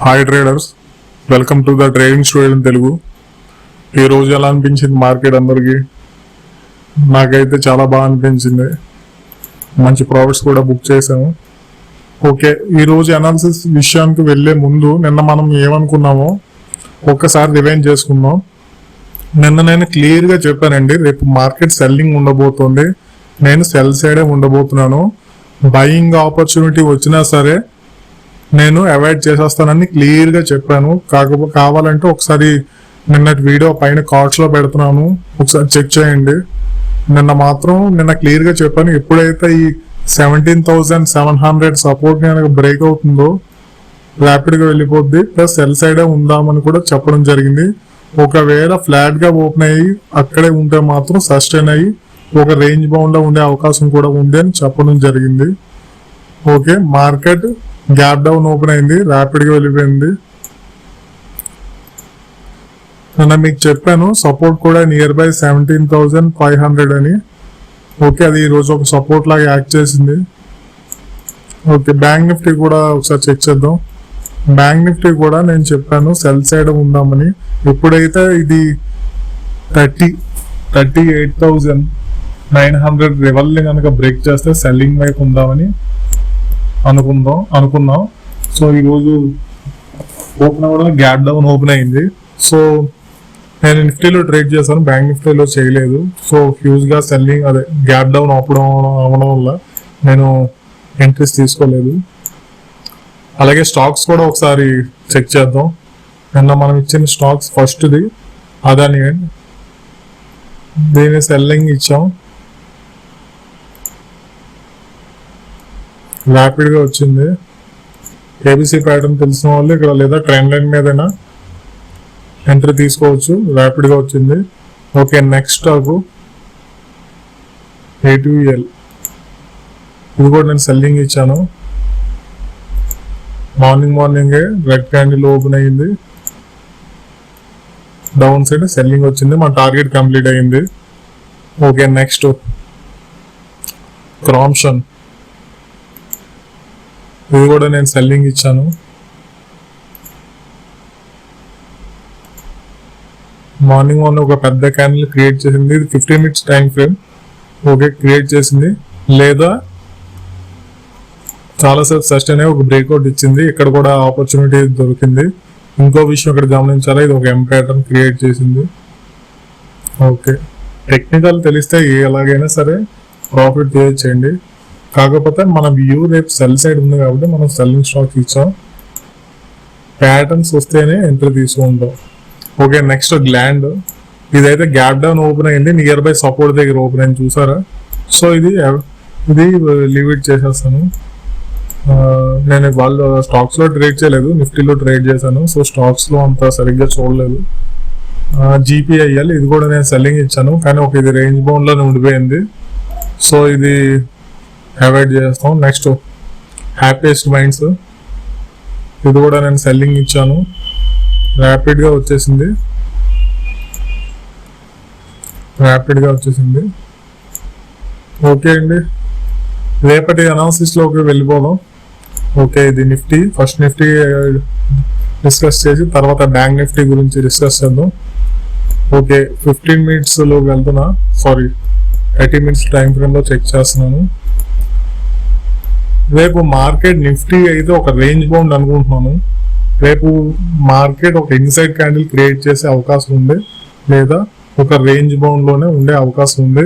Hi traders, welcome to the trading studio in Telugu. ఈ రోజు ఎలా అనిపించింది మార్కెట్ అందరికి? నాకైతే చాలా బాగా అనిపించింది. మంచి ప్రాఫిట్స్ కూడా బుక్ చేసాము. ఓకే, ఈ రోజు అనాలిసిస్ విషయానికి వెళ్లే ముందు నిన్న మనం ఏమనుకున్నామో ఒక్కసారి రివైండ్ చేసుకుందాం. నిన్న నేను క్లియర్ గా చెప్పానండి, రేపు మార్కెట్ సెల్లింగ్ ఉండబోతోంది, నేను సెల్ సైడే ఉండబోతున్నాను. బయింగ్ ఆపర్చునిటీ వచ్చినా సరే నేను అవాయిడ్ చేసేస్తానని క్లియర్ గా చెప్పాను. కావాలంటే ఒకసారి నిన్నటి వీడియో పైన కార్డ్స్ లో పెడుతున్నాను, ఒకసారి చెక్ చేయండి. నిన్న క్లియర్ గా చెప్పాను, ఎప్పుడైతే ఈ 17,700 సపోర్ట్ బ్రేక్ అవుతుందో ర్యాపిడ్ గా వెళ్ళిపోద్ది, ప్లస్ సెల్ సైడే ఉందామని కూడా చెప్పడం జరిగింది. ఒకవేళ ఫ్లాట్ గా ఓపెన్ అయ్యి అక్కడే ఉంటే మాత్రం సస్టైన్ అయ్యి ఒక రేంజ్ బౌండ్ లో ఉండే అవకాశం కూడా ఉంది అని చెప్పడం జరిగింది. Okay, market gap down open అయింది, ర్యాపిడ్ గా వెళ్ళిపోయింది. నిన్న మీకు చెప్పాను సపోర్ట్ కూడా నియర్ బై 17,500 అని. ఓకే, అది ఈ రోజు ఒక సపోర్ట్ లాగా యాక్ట్ చేసింది. ఓకే, బ్యాంక్ నిఫ్టీ కూడా ఒకసారి చెక్ చేద్దాం. బ్యాంక్ నిఫ్టీ కూడా నేను చెప్పాను సెల్ సైడ్ ఉందామని. ఎప్పుడైతే ఇది 38,900 లెవెల్ కనుక బ్రేక్ చేస్తే సెల్లింగ్ వైపు ఉందామని అనుకున్నాం. సో ఈ రోజు ఓపెన్ అవ్వడం గ్యాప్ డౌన్ ఓపెన్ అయింది. సో నేను నిఫ్టీలో ట్రేడ్ చేశాను, బ్యాంక్ నిఫ్టీలో చేయలేదు. సో హ్యూజ్ గా సెల్లింగ్ అదే గ్యాప్ డౌన్ అవ్వడం వల్ల నేను ఎంట్రీస్ తీసుకోలేదు. అలాగే స్టాక్స్ కూడా ఒకసారి చెక్ చేద్దాం. నిన్న మనం ఇచ్చిన స్టాక్స్ ఫస్ట్ది అదాని, దీని సెల్లింగ్ ఇచ్చాం, ర్యాపిడ్ గా వచ్చింది. ఏబిసి ప్యాటర్న్ తెలిసిన వాళ్ళు ఇక్కడ లేదా ట్రెండ్ లైన్ మీదైనా ఎంట్రీ తీసుకోవచ్చు, ర్యాపిడ్ గా వచ్చింది. ఓకే, నెక్స్ట్ స్టాక్ A2L, ఇది కూడా నేను సెల్లింగ్ ఇచ్చాను. మార్నింగ్ రెడ్ క్యాండిల్ ఓపెన్ అయ్యింది, డౌన్ సైడ్ సెల్లింగ్ వచ్చింది, మన టార్గెట్ కంప్లీట్ అయ్యింది. ఓకే, నెక్స్ట్ క్రాంప్షన్, ఇది కూడా నేను సెల్లింగ్ ఇచ్చాను. మార్నింగ్ ఒక పెద్ద క్యాండిల్ క్రియేట్ చేసింది, ఇది 15 minutes time frame. Okay, create చేసింది లేదా చాలాసేపు సస్టైన్ అయ్యి ఒక బ్రేక్అవుట్ ఇచ్చింది, ఇక్కడ కూడా ఆపర్చునిటీ దొరికింది. ఇంకో విషయం ఇక్కడ గమనించాలా, ఇది ఒక ఎం ప్యాటర్న్ క్రియేట్ చేసింది. ఓకే, టెక్నికల్ తెలిస్తే ఎలాగైనా సరే ప్రాఫిట్ చేయొచ్చండి. కాకపోతే మన వ్యూ రేపు సెల్ సైడ్ ఉంది కాబట్టి మనం సెల్లింగ్ స్టాక్ ఇచ్చాం, ప్యాటర్న్స్ వస్తేనే ఎంట్రీ తీసుకుంటాం. ఓకే, నెక్స్ట్ గ్లాండ్, ఇదైతే గ్యాప్ డౌన్ ఓపెన్ అయింది, నియర్ బై సపోర్ట్ దగ్గర ఓపెన్ అయింది, చూసారా? సో ఇది లీవ్ ఇట్ చేసేస్తాను. నేను వాళ్ళు స్టాక్స్ లో ట్రేడ్ చేయలేదు, నిఫ్టీలో ట్రేడ్ చేశాను. సో స్టాక్స్ లో అంత సరిగ్గా చూడలేదు. GPIL, ఇది కూడా నేను సెల్లింగ్ ఇచ్చాను, కానీ ఇది రేంజ్ బౌండ్ లో ఉండిపోయింది. సో ఇది అవాయిడ్ చేస్తాం. నెక్స్ట్ హ్యాపీయెస్ట్ మైండ్స్, ఇది కూడా నేను సెల్లింగ్ ఇచ్చాను, ర్యాపిడ్ గా వచ్చేసింది. ఓకే అండి, రేపటి అనాలిసిస్ లోకి వెళ్ళిపోదాం. ఓకే, ఇది నిఫ్టీ, ఫస్ట్ నిఫ్టీ డిస్కస్ చేసి తర్వాత బ్యాంక్ నిఫ్టీ గురించి డిస్కస్ చేద్దాం. ఓకే, 15 minutes లో వెళ్తున్నా, 30 minutes టైం ఫ్రేమ్ లో చెక్ చేస్తున్నాను. రేపు మార్కెట్ నిఫ్టీ అయితే ఒక రేంజ్ బౌండ్ అనుకుంటున్నాను. రేపు మార్కెట్ ఒక ఇన్సైడ్ క్యాండిల్ క్రియేట్ చేసే అవకాశం ఉంది, లేదా ఒక రేంజ్ బౌండ్ లోనే ఉండే అవకాశం ఉంది.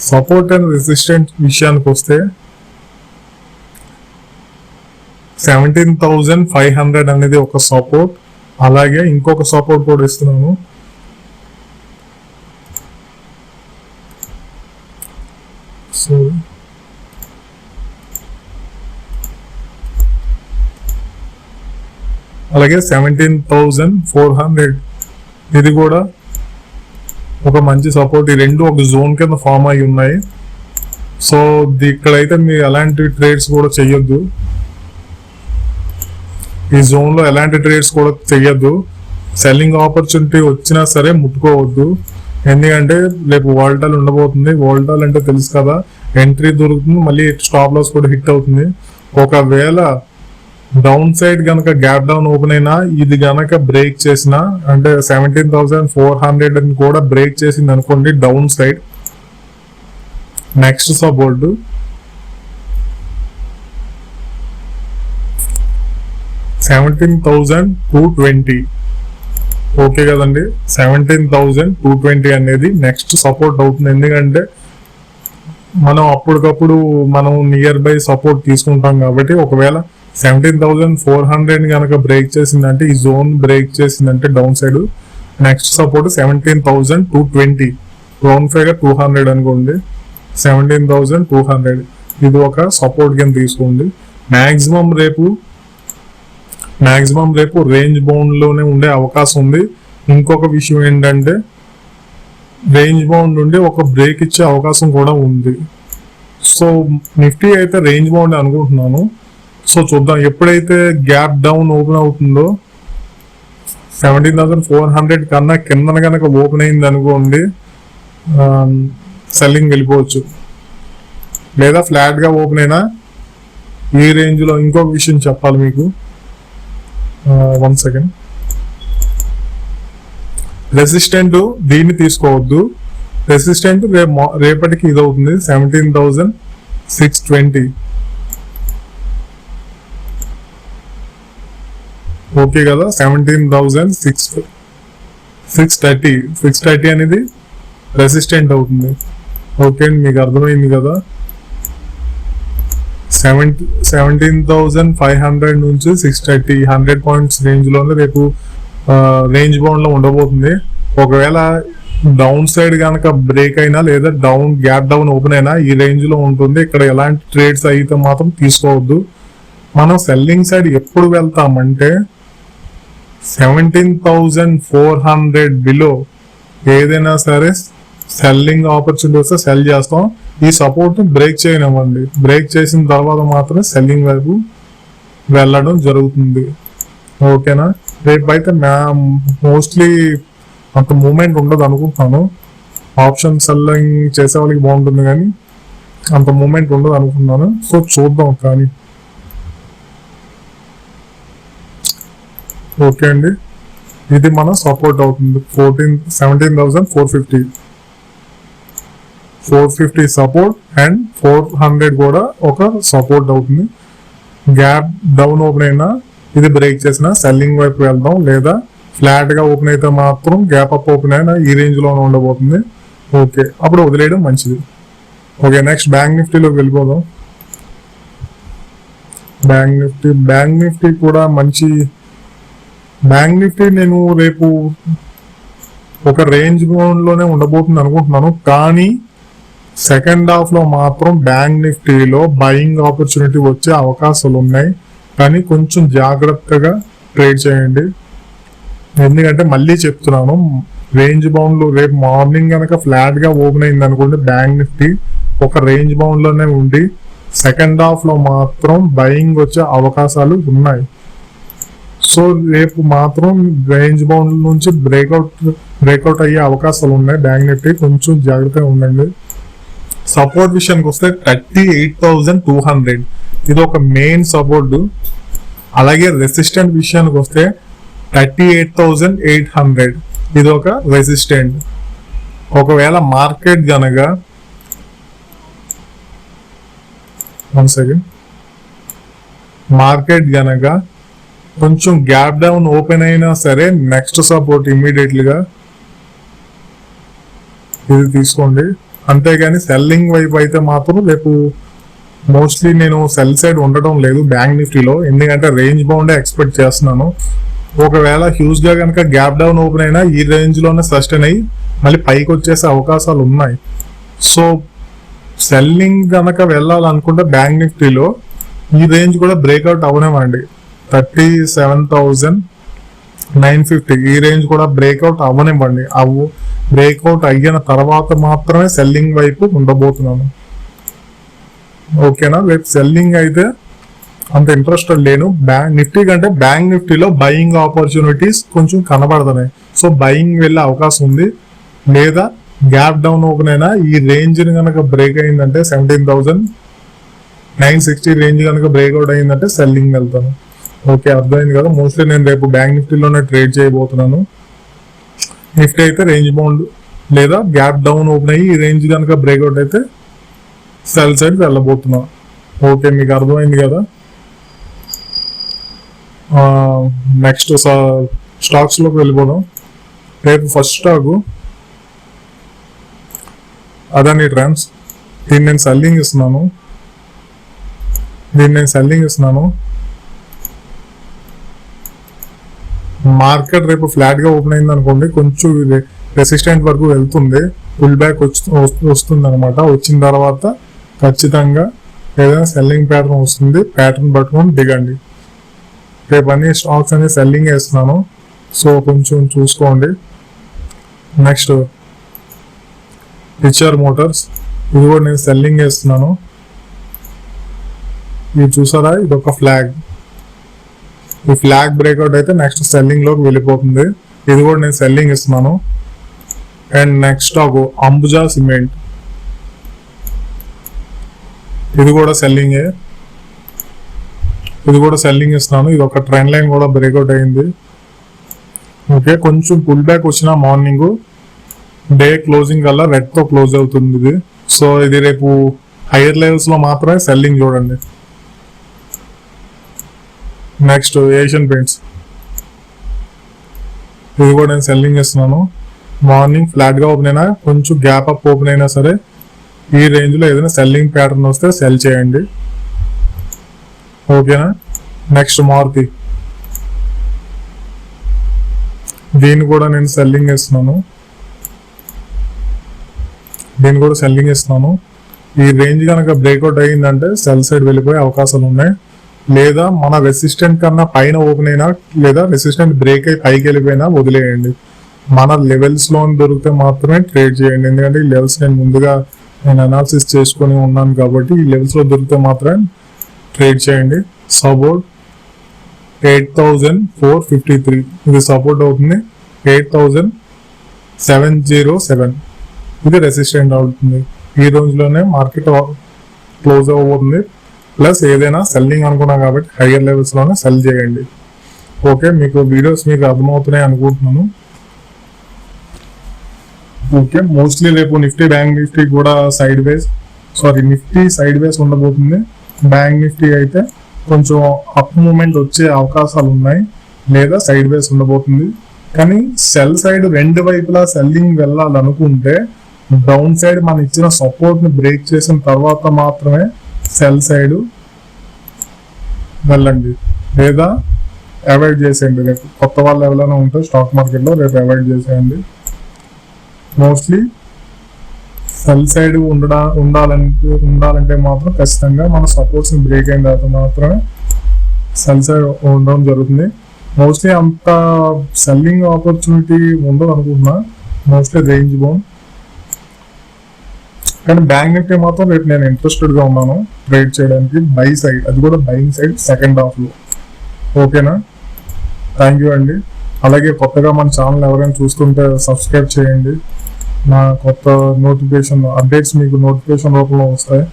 సపోర్ట్ అండ్ రెసిస్టెంట్ విషయానికి వస్తే 17,500 అనేది ఒక సపోర్ట్, అలాగే ఇంకొక సపోర్ట్ కూడా ఇస్తున్నాను. సో అలాగే 17,400, ఇది కూడా ఒక మంచి సపోర్ట్. ఈ రెండు ఒక జోన్ కింద ఫామ్ అయి ఉన్నాయి. సో ఇక్కడైతే మీరు ఎలాంటి ట్రేడ్స్ కూడా చెయ్యొద్దు, ఈ జోన్ లో ఎలాంటి ట్రేడ్స్ కూడా చెయ్యొద్దు. సెల్లింగ్ ఆపర్చునిటీ వచ్చినా సరే ముట్టుకోవద్దు, ఎందుకంటే రేపు వోల్టాల్ ఉండబోతుంది. వోల్టాల్ అంటే తెలుసు కదా, ఎంట్రీ దొరుకుతుంది, మళ్ళీ స్టాప్ లాస్ కూడా హిట్ అవుతుంది. ఒకవేళ డౌన్ సైడ్ గనక గ్యాప్ డౌన్ ఓపెన్ అయినా ఇది గనక బ్రేక్ చేసిన అంటే 17,400 అని కూడా బ్రేక్ చేసింది అనుకోండి down side, next support 17,220. Okay కదండి, 17,220 అనేది నెక్స్ట్ సపోర్ట్ అవుతుంది. ఎందుకంటే మనం అప్పటికప్పుడు మనం నియర్ బై సపోర్ట్ తీసుకుంటాం కాబట్టి ఒకవేళ 17,400 కనుక బ్రేక్ చేసిందంటే, ఈ జోన్ బ్రేక్ చేసిందంటే down side, next support 17,220, round figure 200 అనుకోండి, 17,200 ఇది ఒక సపోర్ట్ కింద తీసుకోండి. మాక్సిమం రేపు రేంజ్ బౌండ్ లోనే ఉండే అవకాశం ఉంది. ఇంకొక విషయం ఏంటంటే రేంజ్ బౌండ్ నుండి ఒక బ్రేక్ ఇచ్చే అవకాశం కూడా ఉంది. సో నిఫ్టీ అయితే రేంజ్ బౌండ్ అనుకుంటున్నాను. సో చూద్దాం, ఎప్పుడైతే గ్యాప్ డౌన్ ఓపెన్ అవుతుందో 17,400 కన్నా కింద కనుక ఓపెన్ అయింది అనుకోండి, సెల్లింగ్ వెళ్ళిపోవచ్చు. లేదా ఫ్లాట్ గా ఓపెన్ అయినా ఈ రేంజ్ లో. ఇంకొక విషయం చెప్పాలి మీకు, 1 సెకండ్. రెసిస్టెంట్ దీన్ని తీసుకోవద్దు. రెసిస్టెంట్ రేపటికి ఇది అవుతుంది 17,620. ఓకే కదా, 17,630 అనేది రెసిస్టెంట్ అవుతుంది. ఓకే, మీకు అర్థమైంది కదా. 17,500 నుంచి 630, 100 పాయింట్స్ రేంజ్ లోనే రేపు రేంజ్ బౌండ్ లో ఉండబోతుంది. ఒకవేళ డౌన్ సైడ్ కనుక బ్రేక్ అయినా లేదా గ్యాప్ డౌన్ ఓపెన్ అయినా ఈ రేంజ్ లో ఉంటుంది. ఇక్కడ ఎలాంటి ట్రేడ్స్ అయితే మాత్రం తీసుకోవద్దు. మనం సెల్లింగ్ సైడ్ ఎప్పుడు వెళ్తామంటే 17,400 బిలో ఏదైనా సరే సెల్లింగ్ ఆపర్చునిటీ వస్తే సెల్ చేస్తాం. ఈ సపోర్ట్ బ్రేక్ చేయనివ్వండి. బ్రేక్ చేసిన తర్వాత మాత్రమే సెల్లింగ్ వైపు వెళ్ళడం జరుగుతుంది. ఓకేనా, రేపు అయితే మోస్ట్లీ అంత మూమెంట్ ఉండదు అనుకుంటున్నాను. ఆప్షన్ సెల్లింగ్ చేసే వాళ్ళకి బాగుంటుంది కానీ అంత మూమెంట్ ఉండదు అనుకుంటున్నాను. సో చూద్దాం. కానీ ఓకే అండి, ఇది మన సపోర్ట్ అవుతుంది 17,450 సపోర్ట్ అండ్ 400 కూడా ఒక సపోర్ట్ అవుతుంది. గ్యాప్ డౌన్ ఓపెన్ అయినా ఇది బ్రేక్ చేసిన సెల్లింగ్ వైపు వెళ్దాం. లేదా ఫ్లాట్ గా ఓపెన్ అయితే మాత్రం గ్యాప్ అప్ ఓపెన్ అయినా ఈ రేంజ్ లోనే ఉండబోతుంది. ఓకే, అప్పుడు వదిలేయడం మంచిది. ఓకే, నెక్స్ట్ బ్యాంక్ నిఫ్టీలోకి వెళ్ళిపోదాం. బ్యాంక్ నిఫ్టీ కూడా మంచి. బ్యాంక్ నిఫ్టీ నేను రేపు ఒక రేంజ్ బౌండ్ లోనే ఉండబోతుంది అనుకుంటున్నాను. కానీ సెకండ్ హాఫ్ లో మాత్రం బ్యాంక్ నిఫ్టీలో బయింగ్ ఆపర్చునిటీ వచ్చే అవకాశాలు ఉన్నాయి. కానీ కొంచెం జాగ్రత్తగా ట్రేడ్ చేయండి. ఎందుకంటే మళ్ళీ చెప్తున్నాను, రేంజ్ బౌండ్ లో రేపు మార్నింగ్ కనుక ఫ్లాట్ గా ఓపెన్ అయింది అనుకోండి బ్యాంక్ నిఫ్టీ ఒక రేంజ్ బౌండ్ లోనే ఉండి సెకండ్ హాఫ్ లో మాత్రం బయింగ్ వచ్చే అవకాశాలు ఉన్నాయి. సో రేపు మాత్రం రేంజ్ బౌండ్ నుంచి బ్రేక్అవుట్ అయ్యే అవకాశాలు ఉన్నాయి. బ్యాంక్ నిఫ్టీ కొంచెం జాగ్రత్తగా ఉండండి. సపోర్ట్ విషయానికి వస్తే 38,200 ఇది ఒక మెయిన్ సపోర్ట్. అలాగే రెసిస్టెంట్ విషయానికి వస్తే 38,800 ఇది ఒక రెసిస్టెంట్. ఒకవేళ మార్కెట్ గనక కొంచెం గ్యాప్ డౌన్ ఓపెన్ అయినా సరే నెక్స్ట్ సపోర్ట్ ఇమ్మీడియట్లీగా ఇది తీసుకోండి. అంతేగాని సెల్లింగ్ వైపు అయితే మాత్రం రేపు మోస్ట్లీ నేను సెల్ సైడ్ ఉండడం లేదు బ్యాంక్ నిఫ్టీలో. ఎందుకంటే రేంజ్ బౌండే ఎక్స్పెక్ట్ చేస్తున్నాను. ఒకవేళ హ్యూజ్ గా కనుక గ్యాప్ డౌన్ ఓపెన్ అయినా ఈ రేంజ్ లోనే సస్టైన్ అయ్యి మళ్ళీ పైకి వచ్చేసే అవకాశాలు ఉన్నాయి. సో సెల్లింగ్ కనుక వెళ్ళాలనుకుంటే బ్యాంక్ నిఫ్టీలో ఈ రేంజ్ కూడా బ్రేక్అవుట్ అవనివ్వండి. 37,950 ఈ రేంజ్ కూడా బ్రేక్అవుట్ అవ్వనివ్వండి. బ్రేక్అవుట్ అయిన తర్వాత మాత్రమే సెల్లింగ్ వైపు ఉండబోతున్నాను. ఓకేనా, రేపు సెల్లింగ్ అయితే అంత ఇంట్రెస్టెడ్ లేను. నిఫ్టీ కంటే బ్యాంక్ నిఫ్టీలో బయింగ్ ఆపర్చునిటీస్ కొంచెం కనబడుతున్నాయి. సో బయింగ్ వెళ్ళే అవకాశం ఉంది. లేదా గ్యాప్ డౌన్ ఓపెన్ అయినా ఈ రేంజ్ కనుక బ్రేక్ అయిందంటే 17,960 రేంజ్ కనుక బ్రేక్అవుట్ అయిందంటే సెల్లింగ్ వెళ్తాను. ఓకే, అర్థమైంది కదా. మోస్ట్లీ నేను రేపు బ్యాంక్ నిఫ్టీలోనే ట్రేడ్ చేయబోతున్నాను. నిఫ్టీ అయితే రేంజ్ బౌండ్ లేదా గ్యాప్ డౌన్ ఓపెన్ అయ్యి ఈ రేంజ్ కనుక బ్రేక్అవుట్ అయితే సెల్ సైడ్ వెళ్ళబోతున్నా. ఓకే, మీకు అర్థమైంది కదా. నెక్స్ట్ స్టాక్స్లోకి వెళ్ళిపోదాం. రేపు ఫస్ట్ స్టాకు అదాని ట్రాన్స్. దీన్ని నేను సెల్లింగ్ ఇస్తున్నాను. మార్కెట్ రేపు ఫ్లాట్ గా ఓపెన్ అయింది అనుకోండి, కొంచెం రెసిస్టెంట్ వరకు వెళ్తుంది, పుల్ బ్యాక్ వస్తుంది అనమాట. వచ్చిన తర్వాత ఖచ్చితంగా ఏదైనా సెల్లింగ్ ప్యాటర్న్ వస్తుంది, ప్యాటర్న్ పట్టుకొని దిగండి. రేపు అన్ని స్టాక్స్ అన్ని సెల్లింగ్ వేస్తున్నాను, సో కొంచెం చూసుకోండి. నెక్స్ట్ హెచ్ఆర్ మోటార్స్, ఇది కూడా నేను సెల్లింగ్ వేస్తున్నాను. ఇది చూసారా, ఇది ఒక ఫ్లాగ్. ఈ ఫ్లాగ్ బ్రేక్అవుట్ అయితే నెక్స్ట్ సెల్లింగ్ లోకి వెళ్ళిపోతుంది. ఇది కూడా నేను సెల్లింగ్ ఇస్తున్నాను. And next stock Ambuja cement, ఇది కూడా సెల్లింగ్ ఇస్తున్నాను. ఇది ఒక ట్రెండ్ లైన్ కూడా బ్రేక్అవుట్ అయింది. ఓకే, కొంచెం పుల్ బ్యాక్ వచ్చిన మార్నింగ్ డే క్లోజింగ్ కల్లా రెడ్ తో క్లోజ్ అవుతుంది ఇది. సో ఇది రేపు హైయర్ లెవెల్స్ లో మాత్రమే సెల్లింగ్ చూడండి. నెక్స్ట్ ఏషియన్ పెయింట్స్, ఇది కూడా నేను సెల్లింగ్ ఇస్తున్నాను. మార్నింగ్ ఫ్లాట్ గా ఓపెన్ అయినా కొంచెం గ్యాప్ అప్ ఓపెన్ అయినా సరే ఈ రేంజ్ లో ఏదైనా సెల్లింగ్ ప్యాటర్న్ వస్తే సెల్ చేయండి. ఓకేనా. నెక్స్ట్ మారుతి, దీన్ని కూడా నేను సెల్లింగ్ ఇస్తున్నాను. ఈ రేంజ్ కనుక బ్రేక్అవుట్ అయ్యిందంటే సెల్ సైడ్ వెళ్ళిపోయే అవకాశాలు ఉన్నాయి. లేదా మన రెసిస్టెంట్ కన్నా పైన ఓపెన్ అయినా లేదా రెసిస్టెంట్ బ్రేక్ అయి పైకి వెళ్ళిపోయినా వదిలేయండి. మన లెవెల్స్ లో దొరికితే మాత్రమే ట్రేడ్ చేయండి. ఎందుకంటే ఈ లెవెల్స్ నేను అనాలిసిస్ చేసుకొని ఉన్నాను కాబట్టి ఈ లెవెల్స్ లో దొరికితే మాత్రమే ట్రేడ్ చేయండి. సపోర్ట్ 8,453, ఇది సపోర్ట్ అవుతుంది. 8,707 ఇది రెసిస్టెంట్ అవుతుంది. ఈ రోజులోనే మార్కెట్ క్లోజ్ అవ్వబోతుంది. ప్లస్ ఏదైనా సెల్లింగ్ అనుకున్నాం కాబట్టి హైయర్ లెవెల్స్ లోనే సెల్ చేయండి. ఓకే, మీకు వీడియోస్ అర్థమవుతున్నాయి అనుకుంటున్నాను. ఓకే, మోస్ట్లీ రేపు బ్యాంక్ నిఫ్టీ కూడా నిఫ్టీ సైడ్ వేస్ ఉండబోతుంది. బ్యాంక్ నిఫ్టీ అయితే కొంచెం అప్ మూమెంట్ వచ్చే అవకాశాలు ఉన్నాయి, లేదా సైడ్ వేస్ ఉండబోతుంది. కానీ సెల్ సైడ్ రెండు వైపులా సెల్లింగ్ వెళ్ళాలనుకుంటే డౌన్ సైడ్ మనం ఇచ్చిన సపోర్ట్ ని బ్రేక్ చేసిన తర్వాత మాత్రమే సెల్ సైడ్ వెళ్ళండి, లేదా అవాయిడ్ చేసేయండి. రేపు కొత్త వాళ్ళు ఎవరైనా ఉంటే స్టాక్ మార్కెట్లో రేపు అవాయిడ్ చేసేయండి. మోస్ట్లీ సెల్ సైడ్ ఉండాలంటే మాత్రం ఖచ్చితంగా మన సపోర్ట్స్ ని బ్రేక్ అయిన తర్వాత మాత్రమే సెల్ సైడ్ ఉండడం జరుగుతుంది. మోస్ట్లీ అంత సెల్లింగ్ ఆపర్చునిటీ ఉండదు అనుకుంటున్నా, మోస్ట్లీ రేంజ్ బౌండ్. కానీ బ్యాంక్ నిఫ్టీ మాత్రం రేపు నేను ఇంట్రెస్టెడ్ గా ఉన్నాను ట్రేడ్ చేయడానికి, బై సైడ్, అది కూడా బయింగ్ సైడ్ సెకండ్ హాఫ్ లో. ఓకేనా, థ్యాంక్ యూ అండి. అలాగే కొత్తగా మన ఛానల్ ఎవరైనా చూస్తుంటే సబ్స్క్రైబ్ చేయండి. నా కొత్త అప్డేట్స్ మీకు నోటిఫికేషన్ రూపంలో వస్తాయి.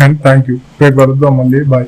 And thank you. రేపు కలుద్దాం మళ్ళీ. బాయ్.